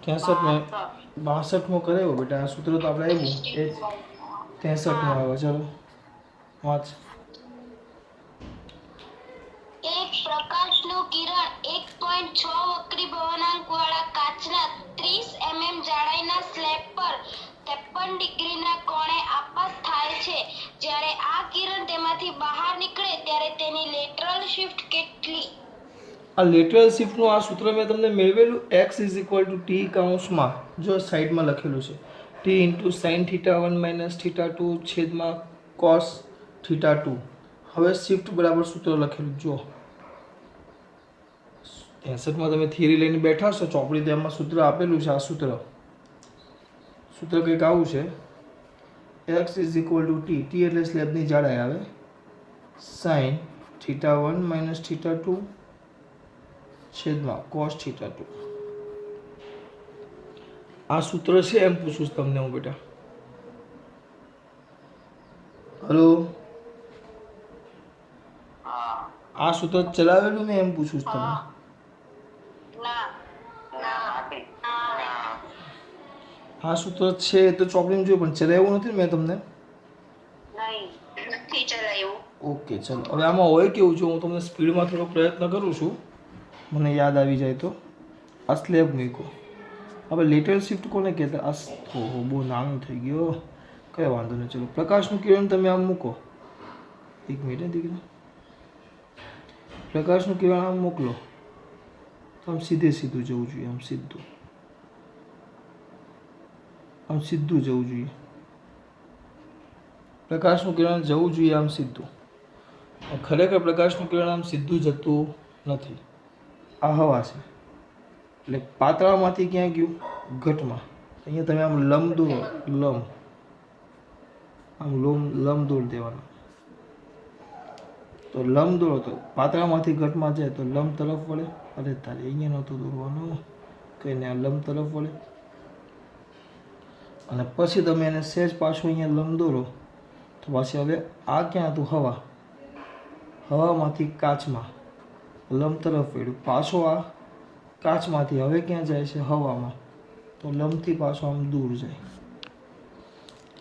63 में 62 में करे हो बेटा सूत्र तो આપણે આવ્યું એ 63 में આવ્યો ચલો વાંચ એક પ્રકાશનું કિરણ 1.6 વક્રીભવનાંક વાળા કાચના 30 જાડાઈના સ્લેબ પર 53 ડિગ્રીના કોણે આપાત થાય છે. જ્યારે આ કિરણ તેમાંથી બહાર નીકળે ત્યારે તેની લેટરલ શિફ્ટ કેટલી? આ લેટરલ શિફ્ટનું આ સૂત્ર મેં તમને મેળવેલું x = t કૌંસમાં જો સાઈડમાં લખેલું છે t × sin θ1 - θ2 છેદમાં cos θ2. હવે શિફ્ટ બરાબર સૂત્ર લખેલું જો 63 માં તમે થિયરી લઈને બેઠા છો ચોપડી તેમાં સૂત્ર આપેલું છે. આ સૂત્ર કંઈક આવું છે x = t એટલે સ્લેબની જાડાઈ આવે sin θ1 - θ2 છેદમાં cos θ2. આ સૂત્ર છે એમ પૂછું છું તમને હું બેટા. હલો આ સૂત્ર ચલાવેલું મેં એમ પૂછું છું તમને. આ સૂત્ર છે તો ચોપડીમાં જોયું પણ ચલાવ્યું નથી મેં તમને. ઓકે ચલો હવે આમાં હોય કેવું છે હું તમને સ્પીડમાં થોડો પ્રયત્ન કરું છું મને યાદ આવી જાય તો. આ સ્લેબ મૂકો હવે લેટરલ શિફ્ટ કોને કહેતા? આ ઓહો બહુ નાનું થઈ ગયો કંઈ વાંધો નહીં. ચલો પ્રકાશનું કિરણ તમે આમ મૂકો. એક મિનિટ દીકરા પ્રકાશનું કિરણ આમ મોકલો તો આમ સીધું જવું જોઈએ આમ સીધું જવું જોઈએ. પ્રકાશનું કિરણ જવું જોઈએ આમ સીધું. ખરેખર પ્રકાશનું કિરણ આમ સીધું જતું નથી. આ હવા છે એટલે પાતળામાંથી ક્યાં ગયું ઘટમાં. અહીંયા તમે આમ લંબ દોરો લંબ દોરી દેવાનો. તો લંબ દોરો તો પાતળામાંથી ઘટમાં જાય તો લંબ તરફ વળે. અરે તારે અહીંયા નહોતું દોરવાનું કંઈ ને આ લંબ તરફ વળે અને પછી તમે એને સહેજ પાછું અહીંયા લંબ દોરો તો પાછી હવે આ ક્યાં હતું હવામાંથી કાચમાં લંબ તરફ વળ્યું પાછો આ કાચમાંથી હવે ક્યાં જાય છે હવામાં તો લંબથી પાછો આમ દૂર જાય.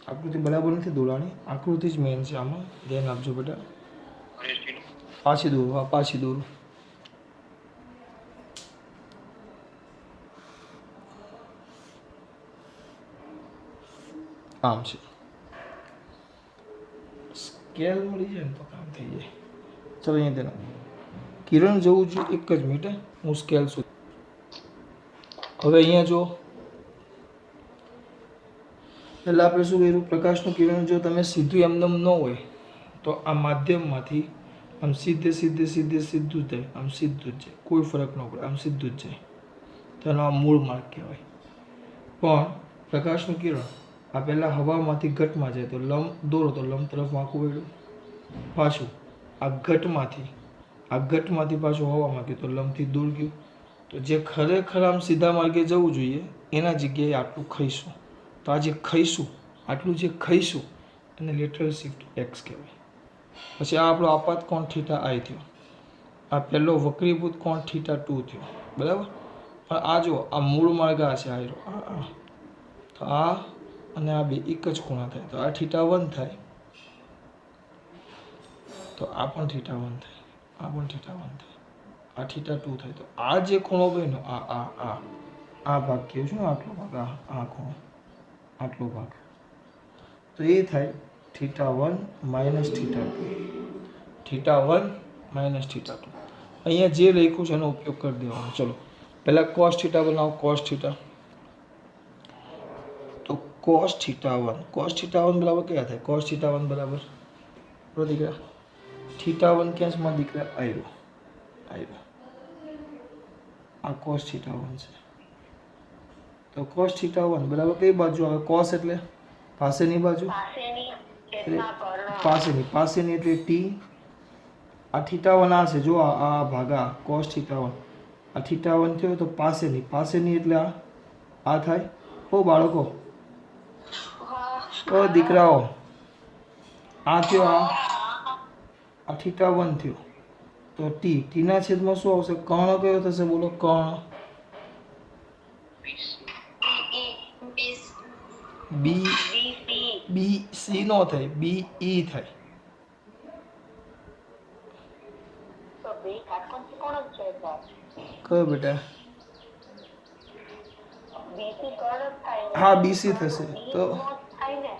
આકૃતિ બરાબર નથી દોરાણી આકૃતિ જ મેન છે આમાં ધ્યાન આપજો બેટા. પાછી દોરું આમ છે. સ્કેલ મળી જાય ને તો કામ થઈ જાય. ચલો અહીંયા તેના કિરણ જવું જોઈએ એક જ મિનિટ હું સ્કેલ છું. હવે અહીંયા જો પહેલાં આપણે શું કર્યું પ્રકાશનું કિરણ જો તમે સીધું એમનેમ ન હોય તો આ માધ્યમમાંથી આમ સીધું જાય આમ સીધું જ જાય કોઈ ફરક ન પડે આમ સીધું જ જાય તેનો આ મૂળ માર્ગ કહેવાય. પણ પ્રકાશનું કિરણ આ પહેલાં હવામાંથી ઘટમાં જાય તો લંબ દોરો તો લંબ તરફ વાંકું વળ્યું પાછું આ ઘટમાંથી પાછું હવામાં ગયું તો લંબથી દૂર ગયું. તો જે ખરેખર આમ સીધા માર્ગે જવું જોઈએ એના જગ્યાએ આટલું ખાઈશું તો આ જે આટલું જે ખાઈશું એને લેટરલ શિફ્ટ એક્સ કહેવાય. પછી આ આપણો આપાત કોણ θi થયો. આ પહેલો વક્રીભૂત કોણ θ2 થયો બરાબર. પણ આ જો આ મૂળ માર્ગ આ છે તો આ અને આ બે એક જ ખૂણા થાય તો આ θ1 થાય તો આ પણ θ1 થાય આ પણ θ1 થાય આ θ2 થાય તો આ જે ખૂણો બન્યો આ ભાગ કેવું છે આટલો ભાગ આ ખૂણો આટલો ભાગ તો એ થાય θ1 - θ2 અહીંયા જે લખ્યું છે એનો ઉપયોગ કરી દેવાનો. ચલો પહેલાં cos θ બનાવો cos θ તો cos θ1 બરાબર કયા થાય cos θ1 બરાબર દીકરા θ1 ક્યાં દીકરા આવ્યો આ cos θ1 છે તો cos θ1 બરાબર કઈ બાજુ આવે cos એટલે પાસેની બાજુ પાસેની એટલે t આ θ1 આ છે જો આ ભાગા cos θ1 આ θ1 થયો તો પાસેની એટલે આ થાય. ઓ બાળકો ઓ દીકરાઓ આ થયો આ θ1 થયો તો t ના છેદમાં શું આવશે કર્ણ કયો થશે બોલો કર્ણ બી BC બી સી નો થાય, બી ઈ થાય. તો બે કાટકોણ કોણ છે સર? કયો બેટા? BC કોણ થાય ને? હા બીસી થશે. તો થાય ને?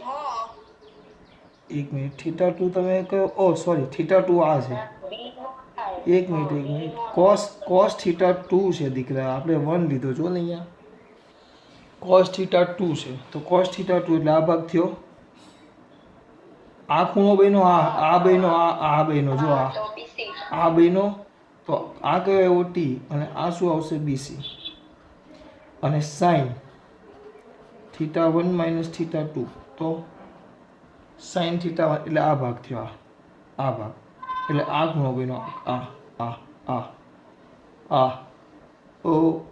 હા એક મિનિટ, થીટા ટુ તમે કયો? ઓ સોરી, થીટા ટુ આ છે. બી નો થાય. એક મિનિટ, કોસ થીટા ટુ છે દીકરા, આપણે 1 લીધો જો ને અહીંયા. કોસ થીટા ટુ છે, તો કોસ થીટા ટુ એટલે આ ભાગ થયો. આ ખૂણો બન્યો, આ બન્યો, આ બન્યો, જો તો BC આ બન્યો. તો આ કયો આવ્યો ટી, અને આ શું આવશે બીસી. અને સાઈન થીટા 1 માઇનસ થીટા 2, તો સાઈન થીટા 1 એટલે આ ભાગ થયો, આ ભાગ એટલે આ ખૂણો બન્યો, આ ઓ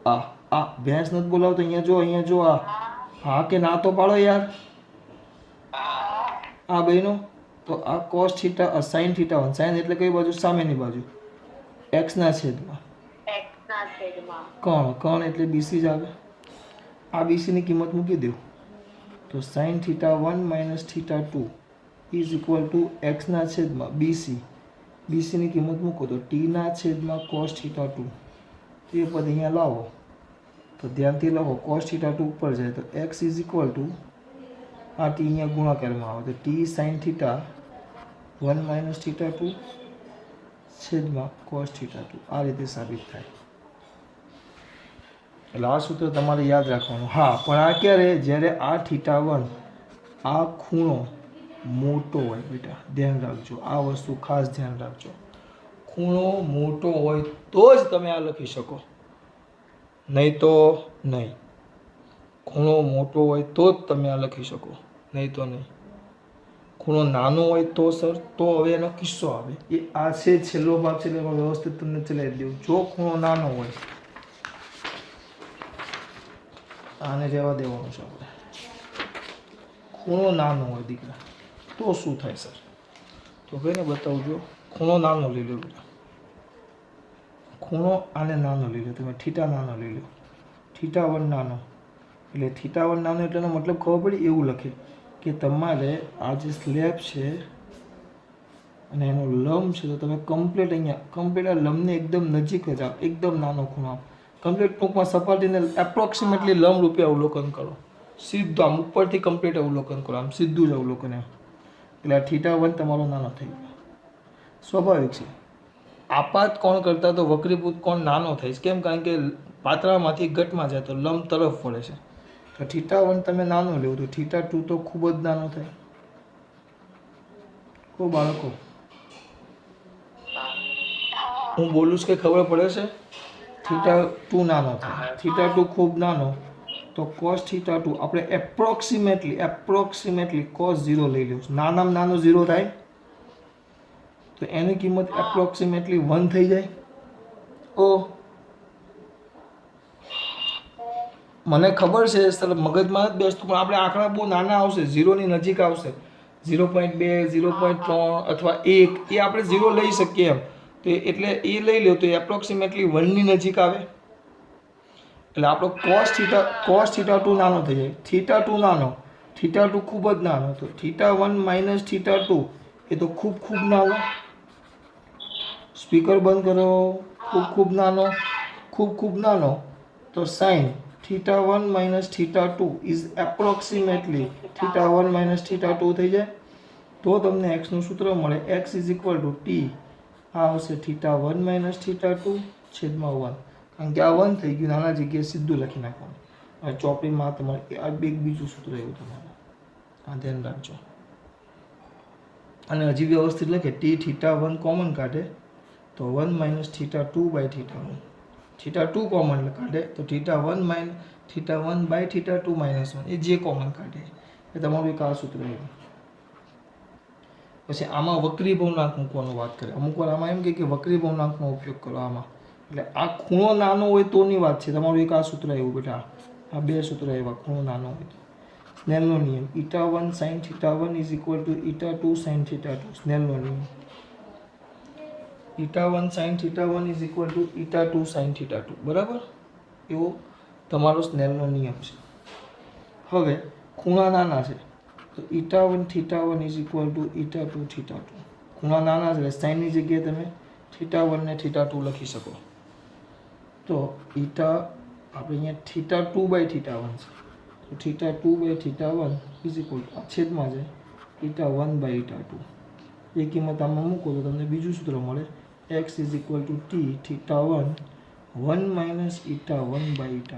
આ ભેંસ નથી બોલાવતો, અહીંયા જો આ. હા કે ના તો પાડો યાર. આ બન્યો. તો આ cos theta sine theta 1, sine એટલે કઈ બાજુ? સામેની બાજુ, x ના છેદમાં x ના છેદમાં કર્ણ એટલે બીસી જ આવે. આ બીસી ની કિંમત મૂકી દો, તો sine theta 1 minus theta 2 is equal to x ના છેદમાં બીસી. બીસી ની કિંમત મૂકો તો ટી ના છેદમાં કોસ થીટા 2. તો એ પદ અહીંયા લાવો તો ધ્યાનથી લખો, કોસ થીટા 2 ઉપર જાય તો x ઇઝ ઇક્વલ ટુ આ ટી અહીંયા ગુણાકારમાં આવે તો T sine theta 1 minus theta 2 છેદમાં કોસ થીટા 2. આ રીતે સાબિત થાય. એટલે આ સૂત્ર તમારે યાદ રાખવાનું. હા, પણ આ ક્યારે? જ્યારે આ થીટા 1 આ ખૂણો મોટો હોય બેટા, ધ્યાન રાખજો, આ વસ્તુ ખાસ ધ્યાન રાખજો. ખૂણો મોટો હોય તો જ તમે આ લખી શકો, નહીં તો નહીં. ખૂણો મોટો હોય તો જ તમે આ લખી શકો, નહીં તો નહીં. ખૂણો નાનો હોય તો સર, તો હવે એનો કિસ્સો આવે. એ આ છે છેલ્લો ભાગ છે, એટલે એમાં વ્યવસ્થિત તમને ચલાવી દઉં. જો ખૂણો નાનો હોય, આને રહેવા દેવાનું છે આપણે. ખૂણો નાનો હોય દીકરા, તો શું થાય સર? તો કઈને બતાવજો. ખૂણો નાનો લઈ લો બેટા, ખૂણો આને નાનો લઈ લો તમે, થીટા નાનો લઈ લો, થીટા 1 નાનો. એટલે થીટા 1 નાનો એટલે એનો મતલબ ખબર પડી? એવું લખે કે તમારે આ જે સ્લેબ છે અને એનો લંબ છે, તો તમે કમ્પ્લીટ અહીંયા આ લંબને એકદમ નજીક જ આવો, એકદમ નાનો ખૂણો આવો, કમ્પ્લીટ ટૂંકમાં સપાટીને એપ્રોક્સિમેટલી લંબ રૂપે અવલોકન કરો. સીધું આમ ઉપરથી કમ્પ્લીટ અવલોકન કરો, આમ સીધું જ અવલોકન એમ. એટલે આ થીટા 1 તમારો નાનો થઈ ગયો. સ્વાભાવિક છે. આપાત કોણ કરતાં તો વક્રીભૂત કોણ નાનો થાય છે. કેમ? કારણ કે પાતળામાંથી ઘટમાં જાય તો લંબ તરફ વળે છે. તો થીટા 1 તમે નાનો લેવો તો થીટા 2 તો ખૂબ જ નાનો થાય. કો બાળકો, હું બોલું છું કે ખબર પડે છે? થીટા 2 નાનો થાય, થીટા 2 ખૂબ નાનો, તો કોસ થીટા 2 આપણે એપ્રોક્સિમેટલી કોસ 0 લઈ લઈશું. નાનામાં નાનો 0 થાય તો એની કિંમત એપ્રોક્સિમેટલી 1 થઈ જાય. ઓ મને ખબર છે સર, મગજમાં જ બેસતું, પણ આપણે આંકડા બહુ નાના આવશે, 0ની નજીક આવશે, 0.2, 0.3 અથવા 1, એ આપણે 0 લઈ શકીએ એમ. તો એટલે એ લઈ લો તો એપ્રોક્સિમેટલી 1ની નજીક આવે. એટલે આપણો કોસ થીટા 2 નાનો થઈ જાય. થીટા 2 નાનો, થીટા 2 ખૂબ જ નાનો, તો થીટા 1 માઇનસ થીટા 2 એ તો ખૂબ નાનો. સ્પીકર બંધ કરો. ખૂબ નાનો, તો sine theta 1 minus theta 2 is approximately theta 1 minus theta 2 થઈ જાય. તો તમને એક્સનું સૂત્ર મળે, X is equal to T, આ આવશે થીટા 1 માઇનસ થીટા 2 છેદમાં 1. કારણ કે આ 1 થઈ ગયું, નાના જગ્યાએ સીધું લખી નાખવાનું. હવે ચોપડીમાં તમારે આ બીજું સૂત્ર એવું તમારે આ ધ્યાન રાખજો. અને હજી વ્યવસ્થિત લખે, ટી થીટા 1 કોમન કાઢે તો 1 minus theta 2 by theta 1. Theta 2 common કાઢે તો થીટા 1 બાય થીટા 2 માઇનસ 1, એ જે કોમન કાઢે એ તમારું એક આ સૂત્ર એવું. પછી આમાં વક્રી ભવનાંક મૂકવાનું વાત કરે. અમુક વાર આમાં એમ કે વક્રી ભવનાંકનો ઉપયોગ કરો આમાં. એટલે આ ખૂણો નાનો હોય તોની વાત છે. તમારું એક આ સૂત્ર એવું બેટા, આ બે સૂત્ર એવા, ખૂણો નાનો હોય તો. સ્નેલનો નિયમ, eta 1 sine theta 1 is equal to eta 2 sine theta 2. સ્નેલનો નિયમ, eta 1 sine theta 1 is equal to eta 2 sine theta 2. બરાબર? એવો તમારો સ્નેલનો નિયમ છે. હવે ખૂણા નાના છે તો η1 θ1 ઇઝ ઇક્વલ ટુ η2 θ2. ખૂણા નાના છે એટલે સાઈનની જગ્યાએ તમે θ1 ને θ2 લખી શકો. તો આપણે અહીંયા θ2/θ1 છે તો θ2/θ1 ઇઝ ઇક્વલ ટુ આ છેદમાં છે η1/η2. એ કિંમત આમાં મૂકો તો તમને બીજું સૂત્ર મળે x ઇઝ ઇક્વલ ટુ θ1 1 - η1/η2.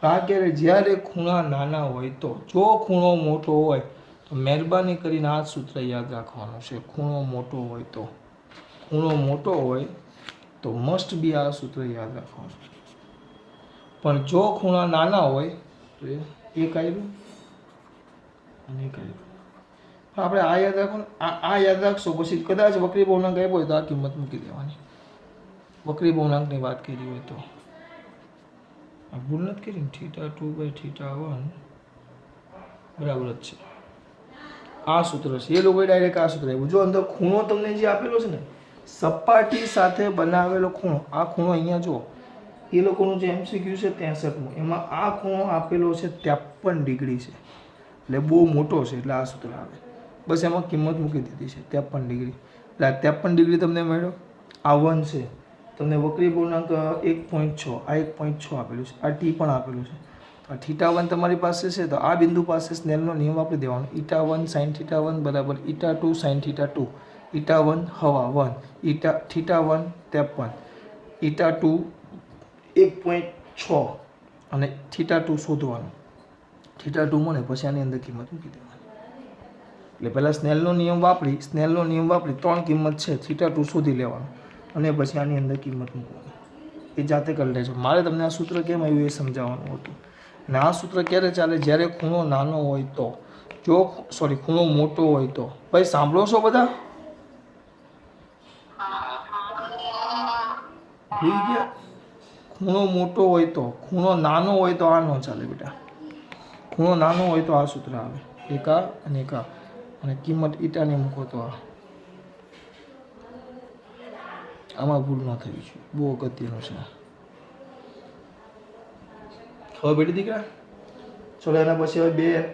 આ ક્યારે જ્યારે ખૂણા નાના હોય તો. જો ખૂણો મોટો હોય તો મહેરબાની કરીને આ સૂત્ર યાદ રાખવાનું છે. ખૂણો મોટો હોય તો મસ્ટ બી આ સૂત્ર યાદ રાખવાનું. પણ જો ખૂણા નાના હોય તો એક આવ્યું અને એક આવ્યું. આપણે આ યાદ રાખો, આ યાદ રાખશો પછી કદાચ વક્રી પૂર્ણાંક આપ્યો હોય તો આ કિંમત મૂકી દેવાની. વક્રી પૂર્ણાંકની વાત કરી હોય તો આ ભૂલ નથી કરી. θ2/θ1 બરાબર જ છે. આ સૂત્ર છે. એ લોકોએ ડાયરેક્ટ આ સૂત્ર આપ્યું. જો અંદર ખૂણો તમને જે આપેલો છે ને સપાટી સાથે બનાવેલો ખૂણો, આ ખૂણો અહીંયા જુઓ, એ લોકોનું જે MCQ છે 63, એમાં આ ખૂણો આપેલો છે 53 ડિગ્રી છે. એટલે બહુ મોટો છે એટલે આ સૂત્ર આવે. બસ એમાં કિંમત મૂકી દીધી છે 53 ડિગ્રી. એટલે આ 53 ડિગ્રી તમને મળ્યો. આ 1 છે. તમને વક્રી પૂર્ણાંક 1.6, આ 1.6 આપેલું છે, આ t પણ આપેલું છે. તો આ θ1 તમારી પાસે છે તો આ બિંદુ પાસે સ્નેલનો નિયમ વાપરી દેવાનો. η1 sin θ1 બરાબર η2 sin θ2. η1 હવા 1, θ1 53, η2 1.6 અને θ2 શોધવાનું. θ2 મળે પછી આની અંદર કિંમત મૂકી દેવાની. એટલે પહેલાં સ્નેલનો નિયમ વાપરી 3 કિંમત છે θ2 શોધી લેવાનું અને પછી આની અંદર કિંમત મૂકવાની. એ જાતે કરી લેજો. મારે તમને આ સૂત્ર કેમ આવ્યું એ સમજાવવાનું હતું. અને આ સૂત્ર ક્યારે ચાલે? જ્યારે ખૂણો નાનો હોય તો. ખૂણો મોટો હોય તો. ભાઈ સાંભળો છો બધા? ભૂલી ગયા? ખૂણો મોટો હોય તો. ખૂણો નાનો હોય તો આ ન ચાલે બેટા. ખૂણો નાનો હોય તો આ સૂત્ર આવે. એક આ અને એક આ. અને કિંમત ઈટાની મૂકો તો આ. આમાં ભૂલ ન થવી જોઈએ. બહુ અગત્યનું છે. હવે બેટી દીકરા ચલો એના પછી હવે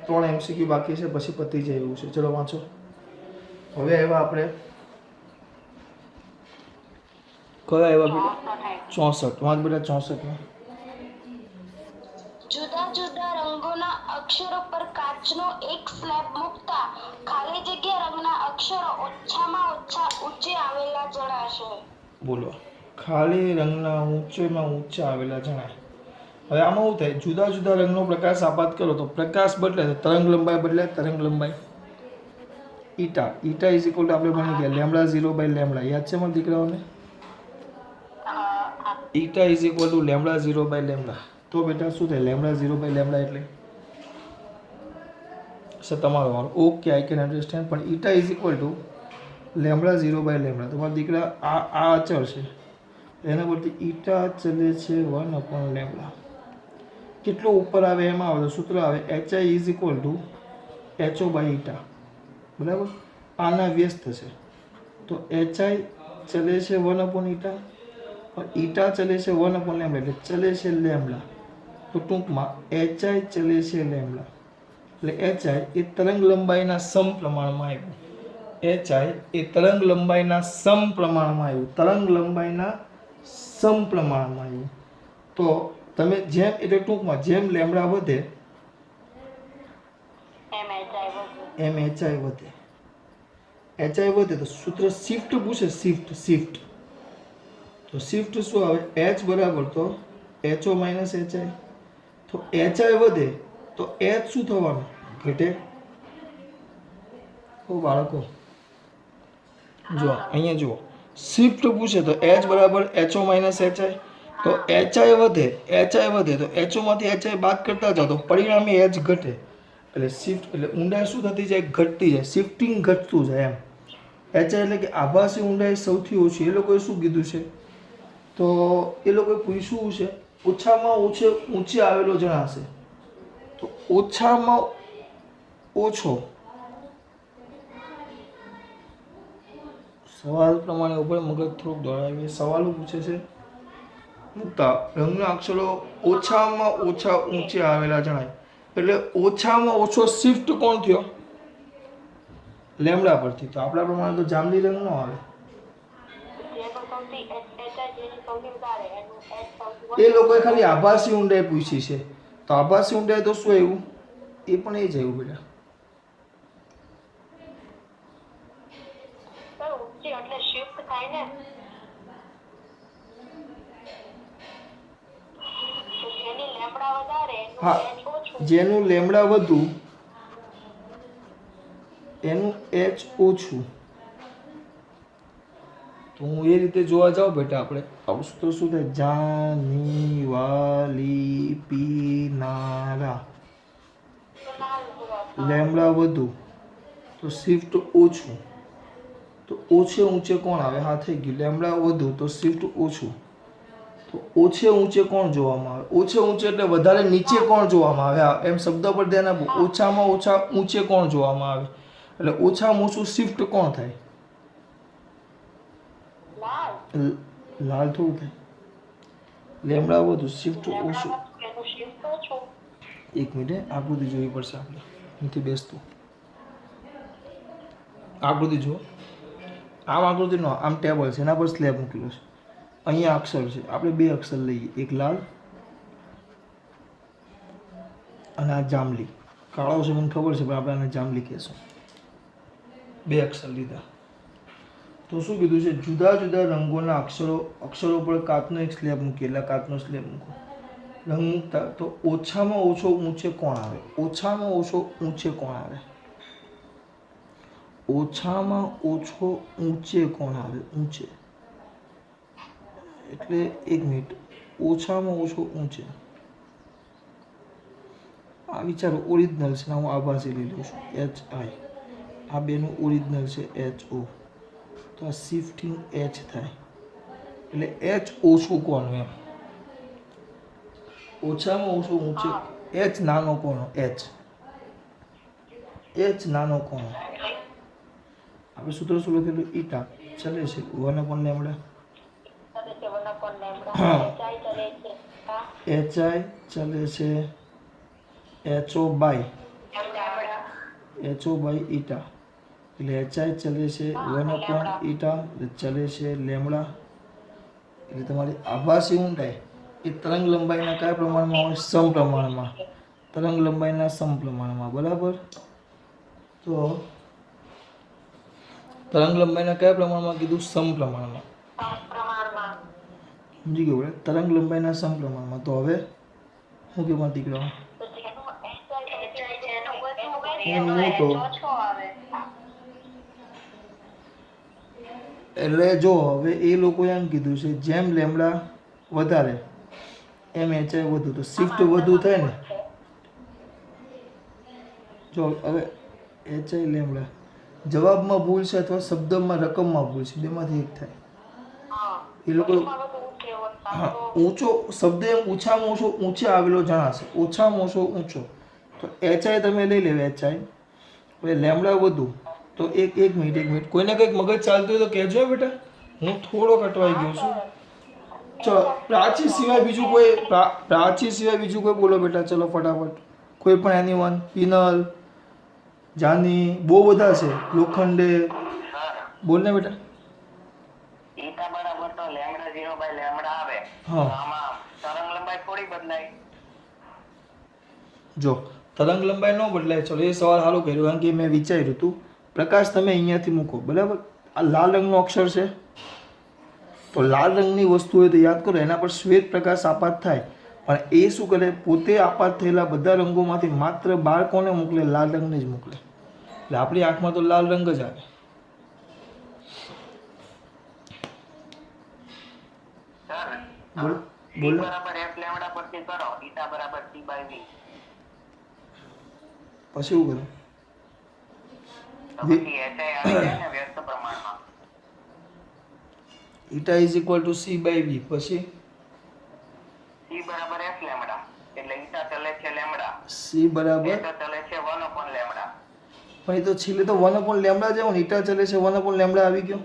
2-3 MCQ બાકી છે પછી પતી જાય એવું છે. ચલો વાંચો. હવે આવ્યા આપણે કયા આવ્યા બેટા? 64. વાંચ બેટા 64 જુદા જુદા રંગોના અક્ષરો પર કાચનો એક સ્લેબ મૂકતા ખાલી જગ્યા રંગના અક્ષરો ઓછામાં ઓછા ઊંચે આવેલા જણાશે. બોલો. ખાલી રંગના ઊંચેમાં ઊંચા આવેલા જણાય. હવે આમાં શું થાય? જુદા જુદા રંગનો પ્રકાશ આપાત કરો તો પ્રકાશ બદલે તો તરંગ લંબાઈ બદલે. તરંગ લંબાઈ ઈટા ઇઝ ઇક્વલ ટુ આપણે ભણી ગયા λ0/λ. યાદ છે મારા દીકરાઓને? Eta is equal two λ0/λ. તો બેટા શું થાય? λ0/λ એટલે સર તમારો વાળો. Okay, I can understand. પણ ઈટા ઇઝ ઇક્વલ ટુ λ0/λ. તમારા દીકરા આ અચળ છે એના પરથી ઈટા ચલે છે 1/λ. કેટલો ઉપર આવે એમાં આવે તો સૂત્ર આવે HI ઇઝ ઇક્વલ ટુ HO/ઈટા. બરાબર? આના વ્યસ્ત છે તો HI ચલે છે 1/ઈટા और ईटा चले से 1/λ એટલે ચલે છે લેમ્બડા. તો ટૂંકમાં HI ચલે છે લેમ્બડા એટલે HI એ તરંગ લંબાઈના સમપ્રમાણમાં આવ્યું. HI એ તરંગ લંબાઈના સમપ્રમાણમાં આવ્યું. તરંગ લંબાઈના સમપ્રમાણમાં આવ્યું. તો તમે જેમ એટલે ટૂંકમાં જેમ લેમ્બડા વધે એમ HI વધે. HI વધે તો સૂત્ર શિફ્ટ પૂછે. શિફ્ટ તો શિફ્ટ શું આવે? H બરાબર તો HO માઇનસ HI. તો HI વધે તો H શું થવાનું? ઘટે. ઓ બાળકો જો અહીંયા જુઓ, શિફ્ટ પૂછે તો H બરાબર HO માઇનસ HI. તો HI વધે તો HO માંથી HI બાદ કરતા જાઓ તો પરિણામે H ઘટે. એટલે શિફ્ટ એટલે ઊંડાઈ શું થતી જાય? ઘટતી જાય. શિફ્ટિંગ ઘટતું જાય એમ. HI એટલે કે આભાસી ઊંડાઈ સૌથી ઓછી. એ લોકોએ શું કીધું છે? તો એ લોકોએ પૂછ્યું છે ઓછામાં ઊંચે આવેલો જણાશે. તો ઓછામાં ઓછો સવાલ પ્રમાણે ઉપર મગજ થોડુંક દોડાવીએ. સવાલો પૂછે છે મૂકતા રંગના અક્ષરો ઓછામાં ઓછા ઊંચે આવેલા જણાય. એટલે ઓછામાં ઓછો શિફ્ટ કોણ થયો? લેમડા પરથી. તો આપણા પ્રમાણે તો જાંબલી રંગ ન આવે. એ લોકોએ ખાલી આભાસી ઊંડાઈ પૂછી છે. તો આભાસી ઊંડાઈ તો શું આવ્યું? એ પણ એ જ આવ્યું બેટા. એટલે શિફ્ટ થાય ને, તો જેની લેમડા વધારે હા, જેનું લેમડા વધુ એનું એચ ઓછું. તો હું એ રીતે જોવા જાઉં બેટા, આપણે આવશું તો શું થાય? જાની વાલી પીનારા. લેમડા વધુ તો શિફ્ટ ઓછું. તો ઓછે ઊંચે કોણ આવે? હા, થઈ ગયું. લેમડા વધુ તો શિફ્ટ ઓછું. તો ઓછે ઊંચે કોણ જોવામાં આવે? ઓછે ઊંચે એટલે વધારે નીચે કોણ જોવામાં આવે? હા, એમ શબ્દ પર ધ્યાન આપો. ઓછામાં ઓછા ઊંચે કોણ જોવામાં આવે? એટલે ઓછામાં ઓછું શિફ્ટ કોણ થાય? લાલ થોડું થાય. લેમડા વધુ શિફ્ટ ઓછું. એક મિનિટ, આકૃતિ જોવી પડશે આપણે. નથી બેસતું. આકૃતિ જુઓ. આમ આકૃતિ નો, આમ ટેબલ છે, એના પર સ્લેબ મૂકેલો છે. અહીંયા અક્ષર છે. આપણે બે અક્ષર લઈએ, એક લાલ અને આ જાંબલી. કાળો છે મને ખબર છે, પણ આપણે આને જાંબલી કહેશું. બે અક્ષર લીધા. તો શું કીધું છે? જુદા જુદા રંગોના અક્ષરો પર કાચનો એક સ્લેબ મૂકી. એટલે કાચનો સ્લેબ મૂકો. રંગ મૂકતા તો ઓછામાં ઓછો ઊંચે કોણ આવે? ઓછામાં ઓછો ઊંચે કોણ આવે? ઓછામાં ઓછો ઊંચે કોણ આવે? ઊંચે એટલે એક મિનિટ. ઓછામાં ઓછો ઊંચે. આ વિચારો ઓરિજિનલ છે. હું આભાસી લઈ લઉં છું. H I. આ બેનું ઓરિજિનલ છે એચ ઓ. તો આ શિફ્ટિંગ એચ થાય. એટલે એચ ઓછું કોણ એમ? ઓછામાં ઓછું ઊંચે એચ નાનો કોણ? એચ નાનો કોણ? આપણે સૂત્ર શું લખેલું? ઈટા ચલે છે 1 લેમડા. એચ આઈ ચલે છે એચઓ બાય ઈટા. એટલે એચ આઈ ચલે છે 1 ઈટા. ચલે છે લેમડા. એટલે તમારી આભાસી ઊંડાઈ એ તરંગ લંબાઈના કયા પ્રમાણમાં હોય? સમપ્રમાણમાં. તરંગ લંબાઈના સમપ્રમાણમાં. બરાબર. તો તરંગ લંબાઈના કયા પ્રમાણમાં કીધું? સમપ્રમાણમાં. સમજી ગયો બરાબર? તરંગ લંબાઈના સમપ્રમાણમાં. તો હવે શું કે મારા દીકરાઓ? એટલે જો હવે એ લોકોએ એમ કીધું છે જેમ લેમડા વધારે એમ એચઆઈ વધુ. તો શિફ્ટ વધુ થાય ને. જો હવે એચઆઈ લેમડા જવાબમાં ભૂલ છે અથવા શબ્દમાં રકમમાં ભૂલ છે, બેમાંથી એક થાય. એ લોકો હા, ઊંચો શબ્દ એમ ઓછામાં ઓછો ઊંચે આવેલો જણાશે. ઓછામાં ઓછો ઊંચો. તો એચઆઈ તમે લઈ લેવો. એચઆઈ હવે લેમડા વધુ. તો એક મિનિટ કોઈને કંઈક મગજ ચાલતું હોય તો કહેજો બેટા. હું થોડો કટવાઈ ગયો છું. ચલો, પ્રાચી સિવાય બીજું કોઈ બોલો બેટા. ચલો ફટાફટ. કોઈ પણ એનીવન. પિનલ, જાની, બહુ બધા છે. લોખંડે, બોલ ને બેટા. ઈટા બરાબર તો લેમડા 0/લેમડા આવે. હા. તો આમાં તરંગ લંબાઈ થોડી બદલાય. જો તરંગ લંબાઈ ન બદલાય. ચલો, એ સવાલ સારું કર્યો, કારણ કે મેં વિચાર્યું હતું. પ્રકાશ તમે અહીંયાથી મૂકો. બરાબર. આ લાલ રંગનો અક્ષર છે. તો લાલ રંગની વસ્તુ હોય તો યાદ કરો, એના પર શ્વેત પ્રકાશ આપાત થાય. પણ એ શું કરે? પોતે આપાત થયેલા બધા રંગોમાંથી માત્ર બહાર કોને મોકલે? લાલ રંગને જ મોકલે. એટલે આપણી આંખમાં તો લાલ રંગ જ આવે. સર, બોલ. T બરાબર F લેમડા પરથી કરો. ઈટા બરાબર T/V. પછી શું કરું? તો પછી HI આવી જાય ને વ્યસ્ત પ્રમાણમાં. Eta is equal two C/V. પછી C બરાબર F લેમડા. એટલે ઈટા ચલે છે લેમડા. C બરાબર તો ચલે છે 1 લેમડા. પણ એ તો છેલ્લે તો 1 લેમડા જ આવ્યો ને. ઈટા ચલે છે 1 લેમડા આવી ગયો.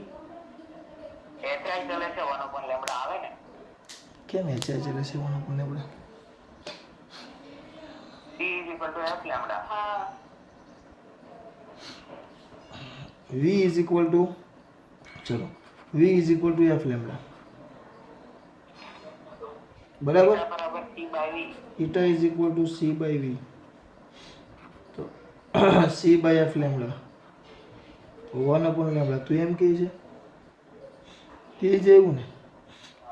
HI ચલે છે 1 લેમડા આવે ને. કેમ HI ચલે છે 1 lambda? C is equal to F lambda. હા v ઇઝ ઇક્વલ ટુ ચલો v is equal to F lambda બરાબર. બરાબર c by v. Eta is equal to c by v તો c by F lambda 1 upon lambda તું એમ કહે છે તે જ એવું ને એ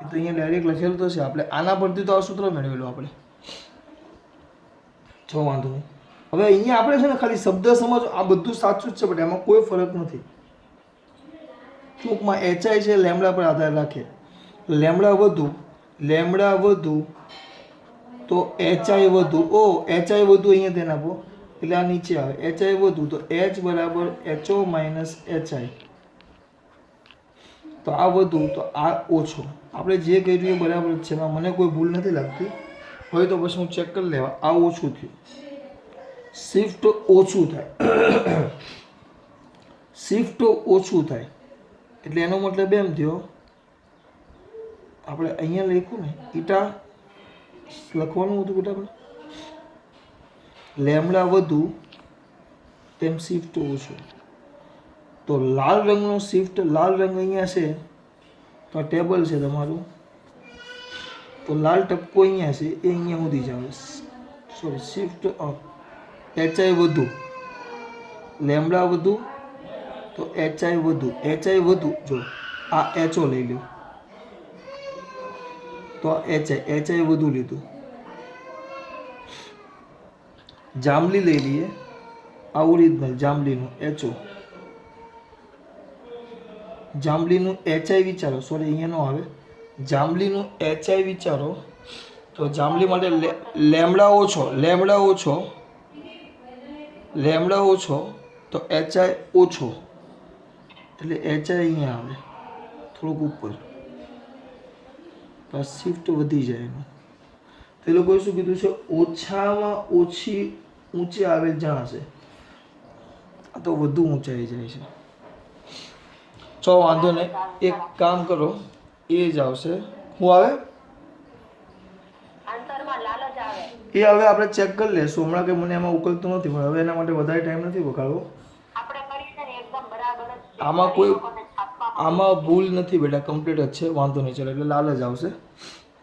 તો અહીંયા ડાયરેક્ટ લખેલું તો છે આપણે આના પરથી તો આ સૂત્ર મેળવેલું આપણે જો વાંધો નહીં. હવે અહીંયા આપણે છે ને ખાલી શબ્દ સમજો આ બધું સાચું જ છે બટ એમાં કોઈ ફરક નથી. ટૂંકમાં એચઆઈ છે લેમડા પર આધાર રાખે લેમડા વધુ તો એચઆઈ વધુ એચઆઈ વધુ અહીંયા ધ્યાન આપો એટલે આ નીચે આવે એચઆઈ વધુ તો એચ બરાબર એચઓ માઇનસ એચઆઈ તો આ વધુ તો આ ઓછો આપણે જે કર્યું એ બરાબર જ છે એમાં મને કોઈ ભૂલ નથી લાગતી હોય તો પછી હું ચેક કરી લેવા આ ઓછું થયું શિફ્ટ ઓછું થાય શિફ્ટ ઓછું થાય એટલે એનો મતલબ એમ થયો આપણે અહીંયા લખ્યું ને ઈટા લખવાનું હતું બેટા આપણે લેમડા વધુ તેમ શિફ્ટ ઓછું તો લાલ રંગનો શિફ્ટ લાલ રંગ અહીંયા છે તો આ ટેબલ છે તમારું તો લાલ ટપકો અહીંયા છે એ અહીંયા સુધી જાવે સોરી શિફ્ટ એચઆઈ વધુ લેમડા વધુ તો એચઆઈ વધુ જો આ એચઓ લઈ લ્યો તો આ એચઆઈ વધુ લીધું જાંબલી લઈ લઈએ આ ઓરિજિનલ જાંબલીનું એચઓ જાંબલીનું એચઆઈ વિચારો સોરી અહીંયા નો આવે જાંબલીનું એચઆઈ વિચારો તો જાંબલી માટે લેમડા ઓછો તો એચઆઈ ઓછો એટલે એચઆઈ અહીંયા આવે થોડુંક ઉપર તો શિફ્ટ વધી જાય એનું તે લોકોએ શું કીધું છે ઓછામાં ઓછી ઊંચી આવે જણાશે આ તો વધુ ઊંચાઈ જાય છે ચો વાંધો નહીં એક કામ કરો એ જ આવશે શું આવે આન્સરમાં લાલ જ આવે એ હવે આપણે ચેક કરી લઈશું હમણાં કે મને એમાં ઉકલતું નથી પણ હવે એના માટે વધારે ટાઈમ નથી વગાડવો આપણે કરીએ ને એકદમ બરાબર જ છે. આમાં કોઈ લોકોને છાપવામાં આમાં ભૂલ નથી બેટા કમ્પ્લીટ જ છે વાંધો નહીં ચાલો એટલે લાલ જ આવશે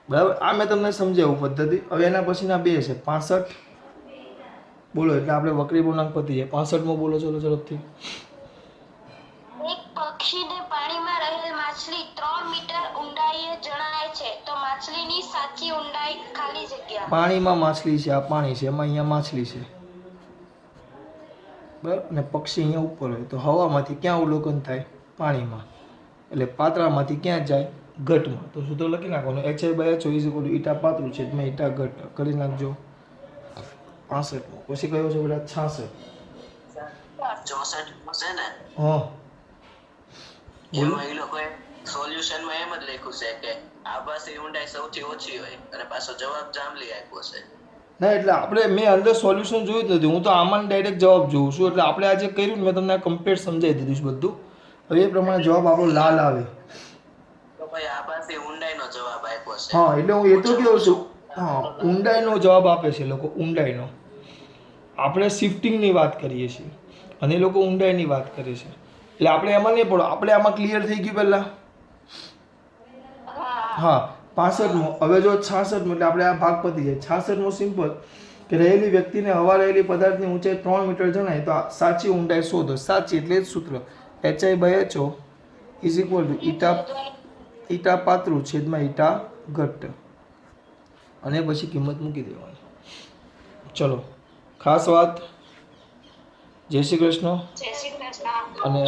બરાબર આ મેં તમને સમજાવું પદ્ધતિ હવે એના પછીના બે છે 65 બોલો એટલે આપણે વક્રી પૂર્ણાંક પતી જાય 65 બોલો ચલો ઝડપથી એક પક્ષીને પાણીમાં રહેલ માછલી 3 મીટર ઊંડાઈએ જણાય છે તો માછલીની સાચી ઊંડાઈ ખાલી જગ્યા પાણીમાં માછલી છે આ પાણી છે એમાં અહીંયા માછલી છે બરાબર અને પક્ષી અહીંયા ઉપર હોય તો હવામાંથી ક્યાં અવલોકન થાય પાણીમાં એટલે પાતળામાંથી ક્યાં જાય ઘટમાં તો સૂત્ર લખી નાખવાનું HI by HO is equal to eta પાતળું છે એટલે ઈટા ઘટ કરી નાખજો 65 પછી કયો છે બેટા 64 છે ને હા એમાં એ લોકોએ સોલ્યુશનમાં એમ જ લખ્યું છે કે આભાસી ઊંડાઈ સૌથી ઓછી હોય અને પાછો જવાબ જાંબલી આપ્યો છે ના એટલે આપણે મેં અંદર સોલ્યુશન જોયું જ નથી હું તો આમાં ડાયરેક્ટ જવાબ જોઉં છું એટલે આપણે આજે કર્યું ને મેં તમને કમ્પ્લીટ સમજાવી દીધું છે બધું હવે એ પ્રમાણે જવાબ આપણો લાલ આવે તો ભાઈ આભાસી ઊંડાઈનો જવાબ આપ્યો છે હા એટલે હું એ તો કેવું છું હા ઊંડાઈનો જવાબ આપે છે લોકો ઊંડાઈનો આપણે શિફ્ટિંગની વાત કરીએ છીએ અને એ લોકો ઊંડાઈની વાત કરે છે એટલે આપણે એમાં નહીં પડો આપણે આમાં ક્લિયર થઈ ગયું પહેલાં હા 65મો હવે જો 66મો એટલે આપણે આ ભાગ પતી જાય 66મો સિમ્પલ કે રહેલી વ્યક્તિને હવા રહેલી પદાર્થની ઊંચાઈ 3 મીટર જણાય તો આ સાચી ઊંડાઈ શોધો સાચી એટલે જ સૂત્ર HI by HO is equal to eta પાતળું છેદમાં ઈટા ઘટ્ટ અને પછી કિંમત મૂકી દેવાની ચલો ખાસ વાત જય શ્રી કૃષ્ણ જય શ્રી કૃષ્ણ અને